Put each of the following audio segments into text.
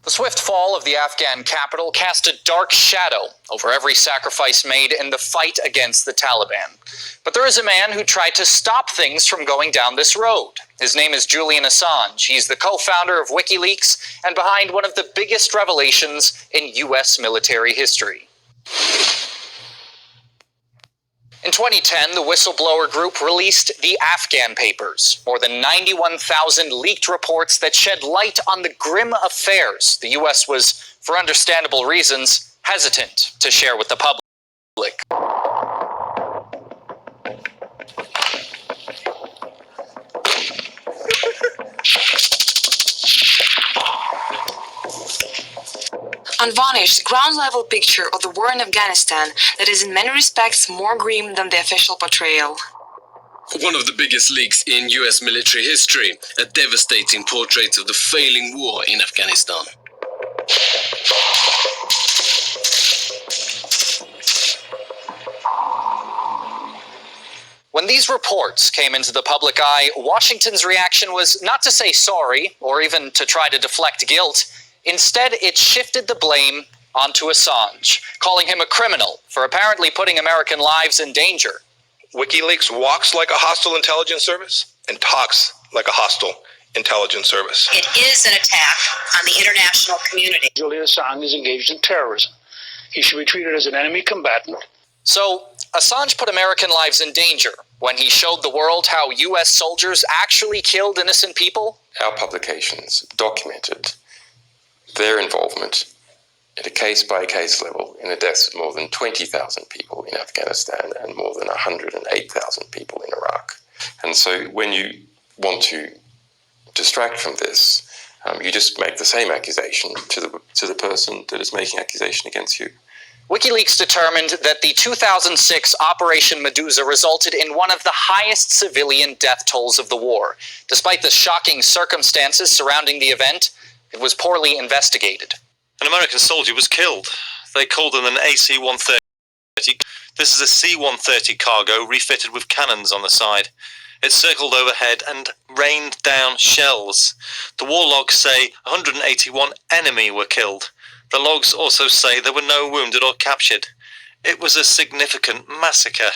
The swift fall of the Afghan capital cast a dark shadow over every sacrifice made in the fight against the Taliban. But there is a man who tried to stop things from going down this road. His name is Julian Assange. He's the co-founder of WikiLeaks and behind one of the biggest revelations in U.S. military history. In 2010, the whistleblower group released the Afghan Papers, more than 91,000 leaked reports that shed light on the grim affairs the U.S. was, for understandable reasons, hesitant to share with the public. Unvarnished, ground-level picture of the war in Afghanistan that is in many respects more grim than the official portrayal. One of the biggest leaks in US military history, a devastating portrait of the failing war in Afghanistan. When these reports came into the public eye, Washington's reaction was not to say sorry or even to try to deflect guilt. Instead, it shifted the blame onto Assange, calling him a criminal for apparently putting American lives in danger. WikiLeaks walks like a hostile intelligence service and talks like a hostile intelligence service. It is an attack on the international community. Julian Assange is engaged in terrorism. He should be treated as an enemy combatant. So, Assange put American lives in danger when he showed the world how U.S. soldiers actually killed innocent people? Our publications documented their involvement at a case-by-case level in the deaths of more than 20,000 people in Afghanistan and more than 108,000 people in Iraq. And so when you want to distract from this, you just make the same accusation to the person that is making accusation against you. WikiLeaks determined that the 2006 Operation Medusa resulted in one of the highest civilian death tolls of the war. Despite the shocking circumstances surrounding the event, it was poorly investigated. An American soldier was killed. They called him an AC-130. This is a C-130 cargo refitted with cannons on the side. It circled overhead and rained down shells. The war logs say 181 enemy were killed. The logs also say there were no wounded or captured. It was a significant massacre.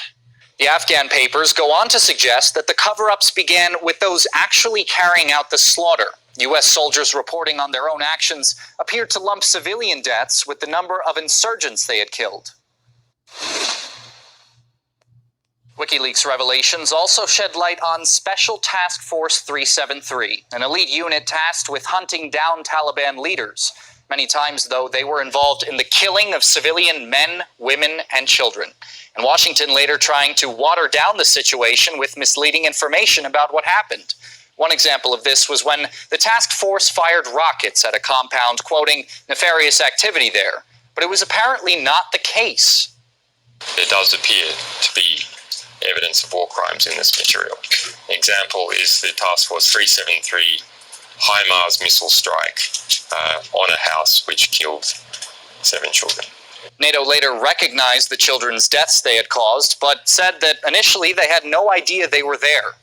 The Afghan papers go on to suggest that the cover-ups began with those actually carrying out the slaughter. U.S. soldiers reporting on their own actions appeared to lump civilian deaths with the number of insurgents they had killed. WikiLeaks revelations also shed light on Special Task Force 373, an elite unit tasked with hunting down Taliban leaders. Many times, though, they were involved in the killing of civilian men, women, and children. And Washington later trying to water down the situation with misleading information about what happened. One example of this was when the task force fired rockets at a compound, quoting nefarious activity there. But it was apparently not the case. There does appear to be evidence of war crimes in this material. An example is the Task Force 373 HIMARS missile strike on a house which killed 7 children. NATO later recognized the children's deaths they had caused, but said that initially they had no idea they were there.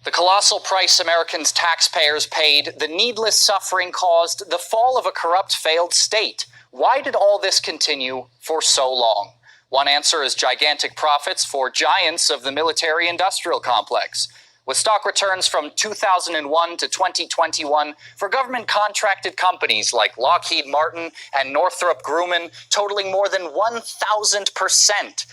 The colossal price Americans' taxpayers paid, the needless suffering caused, the fall of a corrupt, failed state. Why did all this continue for so long? One answer is gigantic profits for giants of the military-industrial complex. With stock returns from 2001 to 2021 for government-contracted companies like Lockheed Martin and Northrop Grumman totaling more than 1,000%.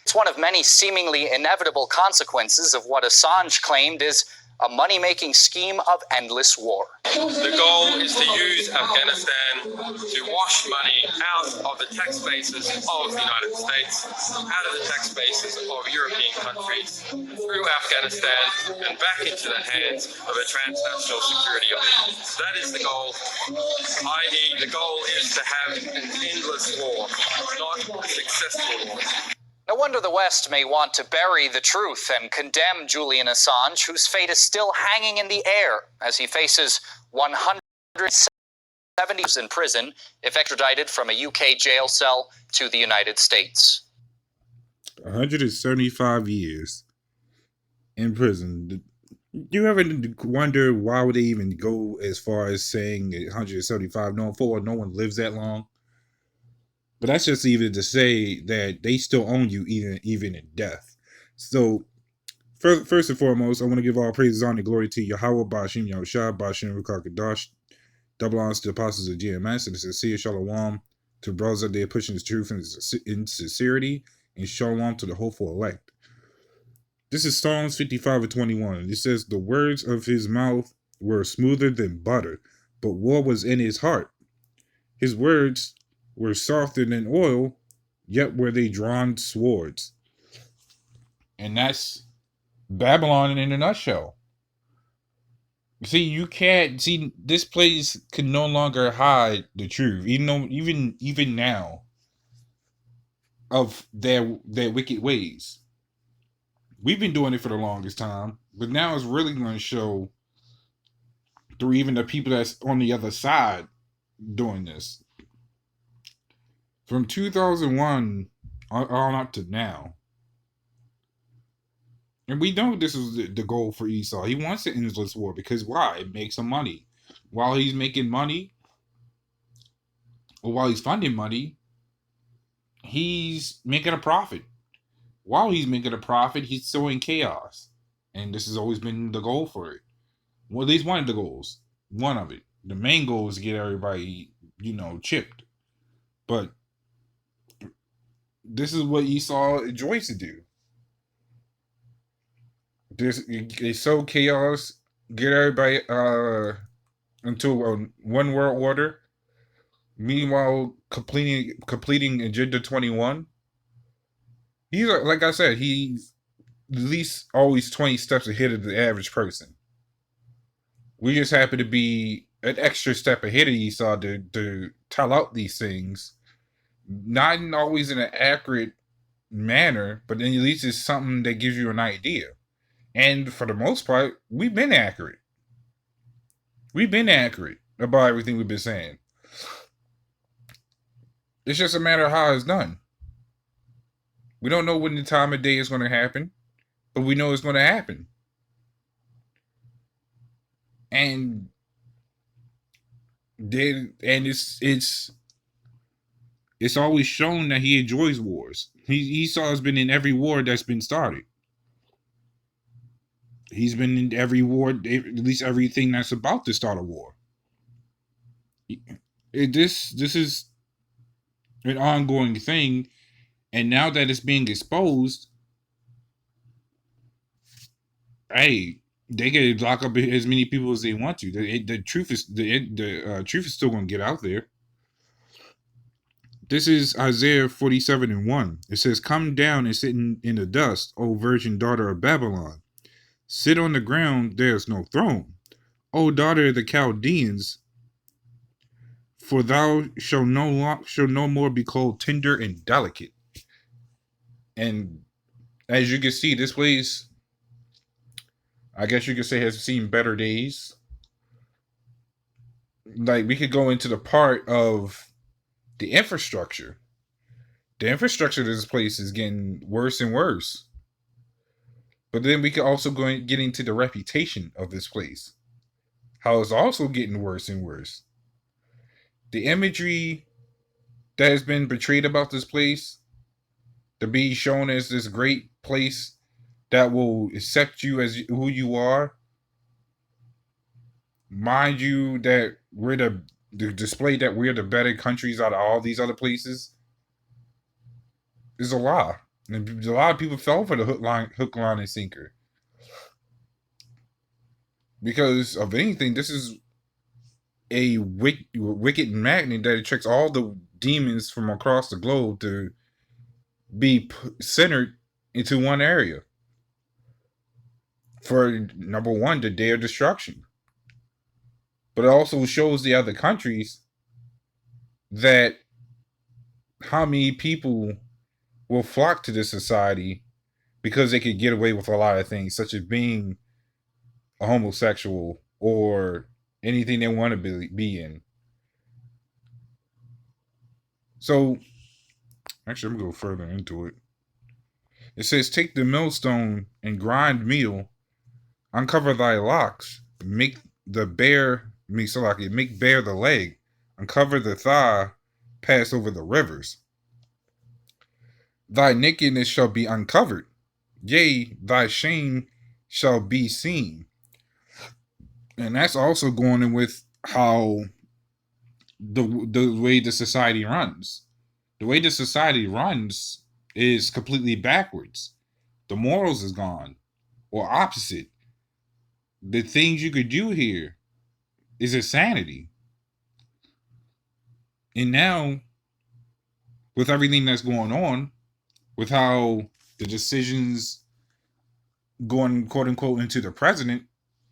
It's one of many seemingly inevitable consequences of what Assange claimed is a money-making scheme of endless war. The goal is to use Afghanistan to wash money out of the tax bases of the United States, out of the tax bases of European countries, through Afghanistan and back into the hands of a transnational security elite. That is the goal, i.e. the goal is to have an endless war, not a successful war. No wonder the West may want to bury the truth and condemn Julian Assange, whose fate is still hanging in the air as he faces 170 years in prison if extradited from a UK jail cell to the United States. 175 years in prison. You ever wonder why would they even go as far as saying 175, knowing full well no one lives that long? But that's just even to say that they still own you even in death. So first and foremost, I want to give all praises, honor, and glory to Yahweh Bashim Yahushua Bashim Rukakadash. Double honors to the apostles of GMS and the sincere Shalom to brothers out there pushing the truth in sincerity, and Shalom to the hopeful elect. This is Psalms 55:21. It says, "The words of his mouth were smoother than butter, but war was in his heart. His words were softer than oil, yet were they drawn swords." And that's Babylon in a nutshell. See, you can't see this place can no longer hide the truth, even now, of their wicked ways. We've been doing it for the longest time, but now it's really going to show through even the people that's on the other side doing this. From 2001 on up to now. And we know this is the goal for Esau. He wants an endless war because why? It makes him money. While he's making money, or while he's funding money, he's making a profit. While he's making a profit, he's sowing chaos. And this has always been the goal for it. Well, at least one of the goals. One of it. The main goal is to get everybody, chipped. But this is what Esau enjoys to do. They sow chaos, get everybody into one world order. Meanwhile, completing Agenda 21. He's like I said, he's at least always 20 steps ahead of the average person. We just happen to be an extra step ahead of Esau to tell out these things, not always in an accurate manner, but then at least it's something that gives you an idea. And for the most part, we've been accurate. We've been accurate about everything we've been saying. It's just a matter of how it's done. We don't know when the time of day is going to happen, but we know it's going to happen. And it's always shown that he enjoys wars. Esau has been in every war that's been started. He's been in every war, at least everything that's about to start a war. This is an ongoing thing, and now that it's being exposed, hey, they get to lock up as many people as they want to. The truth is truth is still going to get out there. This is Isaiah 47:1. It says, "Come down and sit in the dust, O virgin daughter of Babylon. Sit on the ground, there is no throne. O daughter of the Chaldeans, for thou shalt no more be called tender and delicate." And as you can see, this place, I guess you could say, has seen better days. Like, we could go into the part of the infrastructure. The infrastructure of this place is getting worse and worse. But then we could also get into the reputation of this place. How it's also getting worse and worse. The imagery that has been portrayed about this place, to be shown as this great place that will accept you as who you are. Mind you, that we're the display that we're the better countries out of all these other places is a lie. And a lot of people fell for the hook, line, and sinker. Because of anything, this is a wicked magnet that attracts all the demons from across the globe to be centered into one area. For number one, the day of destruction. But it also shows the other countries that how many people will flock to this society because they could get away with a lot of things, such as being a homosexual or anything they want to be in. So, actually, I'm going to go further into it. It says, "Take the millstone and grind meal Uncover thy locks. Make bare the leg. Uncover the thigh. Pass over the rivers. Thy nakedness shall be uncovered. Yea, thy shame shall be seen. And that's also going in with how the way the society runs. The way the society runs is completely backwards. The morals is gone, or opposite. The things you could do here is insanity. And now, with everything that's going on, with how the decisions going quote unquote into the president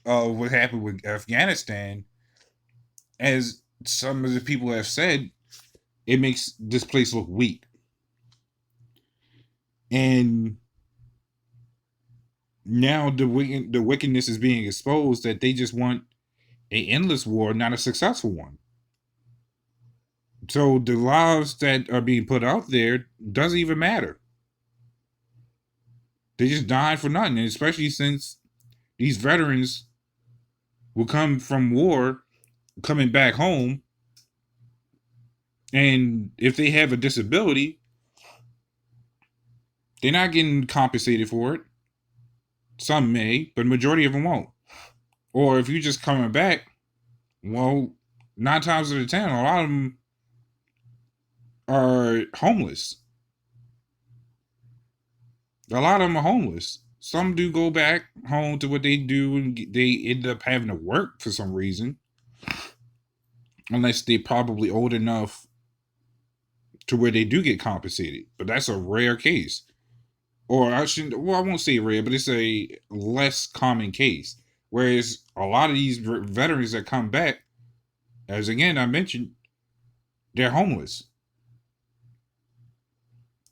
of what happened with Afghanistan, as some of the people have said, it makes this place look weak. And now the wickedness is being exposed, that they just want an endless war, not a successful one. So the lives that are being put out there doesn't even matter. They just died for nothing, and especially since these veterans will come from war, coming back home, and if they have a disability, they're not getting compensated for it. Some may, but majority of them won't. Or if you're just coming back, well, 9 times out of 10, a lot of them are homeless. A lot of them are homeless. Some do go back home to what they do, and they end up having to work for some reason. Unless they're probably old enough to where they do get compensated. But that's a rare case. Or I won't say rare, but it's a less common case. Whereas a lot of these veterans that come back, as again I mentioned, they're homeless.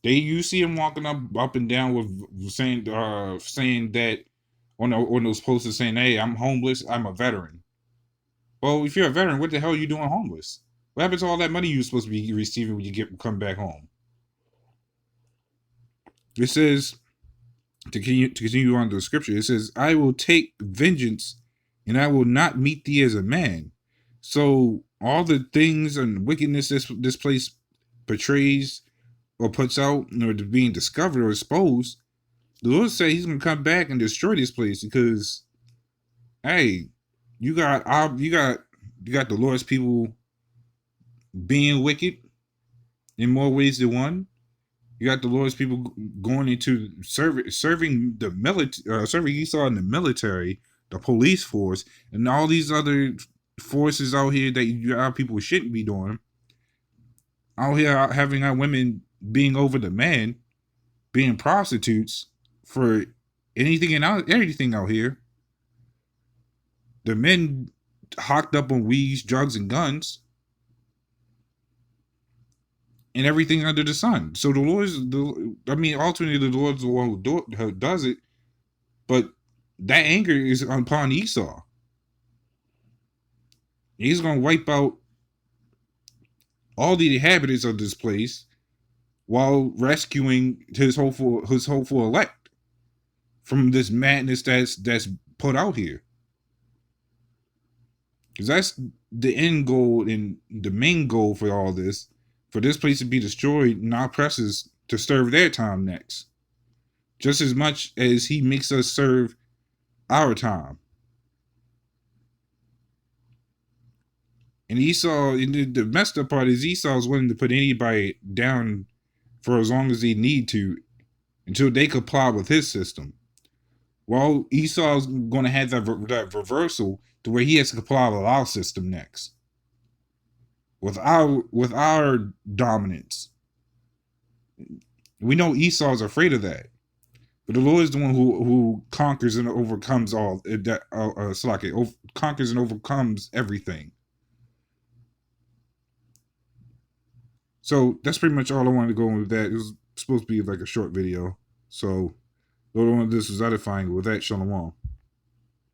You see them walking up and down with saying that on those posters saying, "Hey, I'm homeless. I'm a veteran." Well, if you're a veteran, what the hell are you doing homeless? What happened to all that money you're supposed to be receiving when you come back home? It says, to continue on the scripture, it says, "I will take vengeance, and I will not meet thee as a man." So all the things and wickedness this place portrays or puts out, or being discovered or exposed, the Lord said He's going to come back and destroy this place because, hey, you got the Lord's people being wicked in more ways than one. You got the Lord's people going into serving the military, serving Esau in the military, the police force, and all these other forces out here that our people shouldn't be doing. Out here having our women being over the men, being prostitutes for anything and everything out here. The men hocked up on weeds, drugs, and guns, and everything under the sun. So ultimately the Lord's the one who does it, but that anger is upon Esau. He's going to wipe out all the inhabitants of this place while rescuing his hopeful elect from this madness that's put out here. Because that's the end goal and the main goal for all this, for this place to be destroyed and our oppressors to serve their time next. Just as much as He makes us serve our time. And Esau, the messed up part is Esau's willing to put anybody down for as long as they need to until they comply with his system. Well, Esau's going to have that reversal to where he has to comply with our system next. With our dominance. We know Esau's afraid of that. But the Lord is the one who conquers and overcomes all that. Conquers and overcomes everything. So that's pretty much all I wanted to go on with that. It was supposed to be like a short video. So, Lord, this was edifying. With that, shalom.